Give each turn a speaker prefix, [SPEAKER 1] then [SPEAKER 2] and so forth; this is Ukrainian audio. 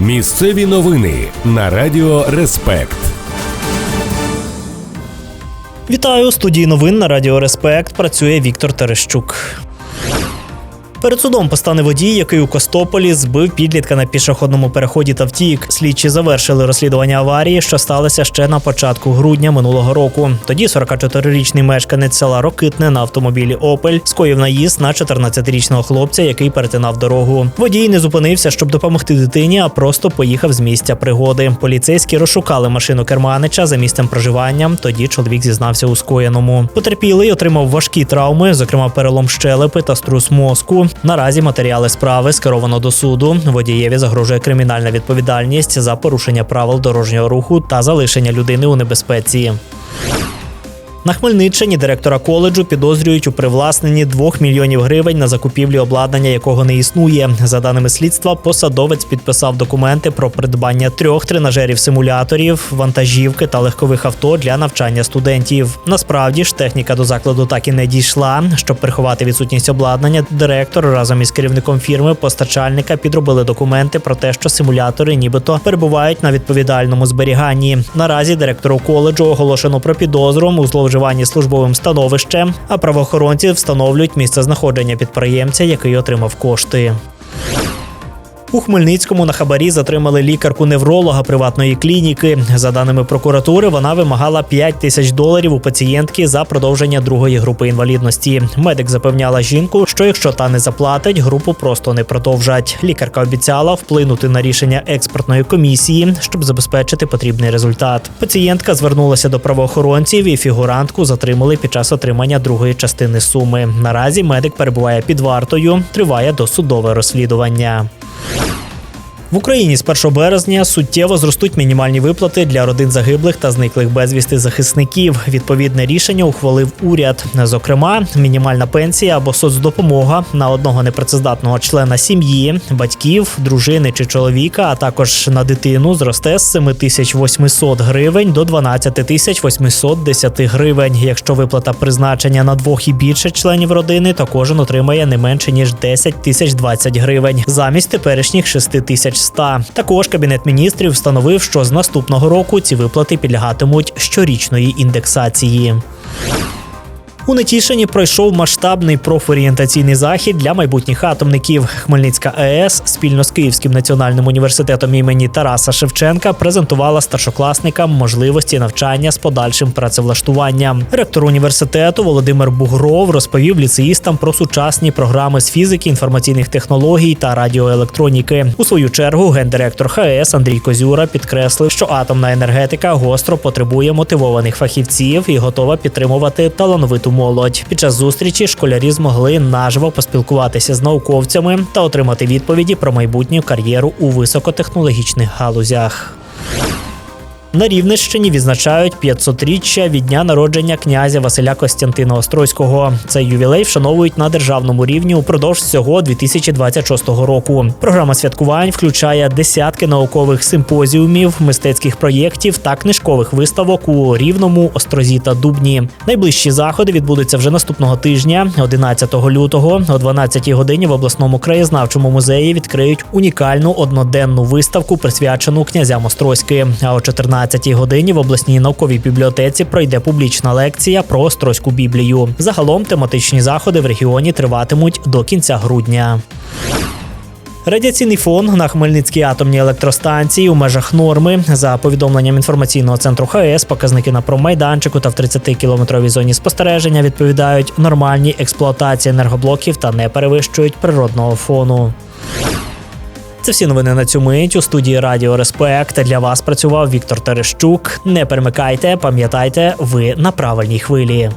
[SPEAKER 1] Місцеві новини на Радіо Респект.
[SPEAKER 2] Вітаю! У студії новин на Радіо Респект працює Віктор Терещук. Перед судом постане водій, який у Костополі збив підлітка на пішохідному переході та втік. Слідчі завершили розслідування аварії, що сталося ще на початку грудня минулого року. Тоді 44-річний мешканець села Рокитне на автомобілі «Опель» скоїв наїзд на 14-річного хлопця, який перетинав дорогу. Водій не зупинився, щоб допомогти дитині, а просто поїхав з місця пригоди. Поліцейські розшукали машину керманича за місцем проживання. Тоді чоловік зізнався у скоєному. Потерпілий отримав важкі травми, зокрема перелом щелепи та струс мозку. Наразі матеріали справи скеровано до суду. Водієві загрожує кримінальна відповідальність за порушення правил дорожнього руху та залишення людини у небезпеці. На Хмельниччині директора коледжу підозрюють у привласненні 2 мільйонів гривень на закупівлю обладнання, якого не існує. За даними слідства, посадовець підписав документи про придбання 3 тренажерів-симуляторів, вантажівки та легкових авто для навчання студентів. Насправді ж, техніка до закладу так і не дійшла. Щоб приховати відсутність обладнання, директор разом із керівником фірми-постачальника підробили документи про те, що симулятори нібито перебувають на відповідальному зберіганні. Наразі директору коледжу оголошено про підозру у зловживанні службовим становищем, а правоохоронці встановлюють місце знаходження підприємця, який отримав кошти. У Хмельницькому на хабарі затримали лікарку-невролога приватної клініки. За даними прокуратури, вона вимагала $5 000 у пацієнтки за продовження 2-ї групи інвалідності. Медик запевняла жінку, що якщо та не заплатить, групу просто не продовжать. Лікарка обіцяла вплинути на рішення експертної комісії, щоб забезпечити потрібний результат. Пацієнтка звернулася до правоохоронців і фігурантку затримали під час отримання 2-ї частини суми. Наразі медик перебуває під вартою, триває досудове розслідування. В Україні з 1 березня суттєво зростуть мінімальні виплати для родин загиблих та зниклих безвісти захисників. Відповідне рішення ухвалив уряд. Зокрема, мінімальна пенсія або соцдопомога на одного непрацездатного члена сім'ї, батьків, дружини чи чоловіка, а також на дитину зросте з 7800 гривень до 12810 гривень. Якщо виплата призначення на 2 і більше членів родини, то кожен отримає не менше, ніж 10 020 гривень, замість теперішніх 6100. Також Кабінет міністрів встановив, що з наступного року ці виплати підлягатимуть щорічної індексації. У Нетішині пройшов масштабний профорієнтаційний захід для майбутніх атомників. Хмельницька АЕС спільно з Київським національним університетом імені Тараса Шевченка презентувала старшокласникам можливості навчання з подальшим працевлаштуванням. Ректор університету Володимир Бугров розповів ліцеїстам про сучасні програми з фізики, інформаційних технологій та радіоелектроніки. У свою чергу гендиректор ХАЕС Андрій Козюра підкреслив, що атомна енергетика гостро потребує мотивованих фахівців і готова підтримувати талановиту молодь. Під час зустрічі школярі змогли наживо поспілкуватися з науковцями та отримати відповіді про майбутню кар'єру у високотехнологічних галузях. На Рівненщині відзначають 500-річчя від дня народження князя Василя Костянтина Острозького. Цей ювілей вшановують на державному рівні упродовж всього 2026 року. Програма святкувань включає десятки наукових симпозіумів, мистецьких проєктів та книжкових виставок у Рівному, Острозі та Дубні. Найближчі заходи відбудуться вже наступного тижня, 11 лютого. О 12-й годині в обласному краєзнавчому музеї відкриють унікальну одноденну виставку, присвячену князям Острозьким. А о 14-й годині в обласній науковій бібліотеці пройде публічна лекція про Острозьку Біблію. Загалом тематичні заходи в регіоні триватимуть до кінця грудня. Радіаційний фон на Хмельницькій атомній електростанції у межах норми. За повідомленням інформаційного центру ХАЕС, показники на промайданчику та в 30-кілометровій зоні спостереження відповідають нормальній експлуатації енергоблоків та не перевищують природного фону. Це всі новини на цю мить. У студії Радіо Респект для вас працював Віктор Терещук. Не перемикайте, пам'ятайте, ви на правильній хвилі.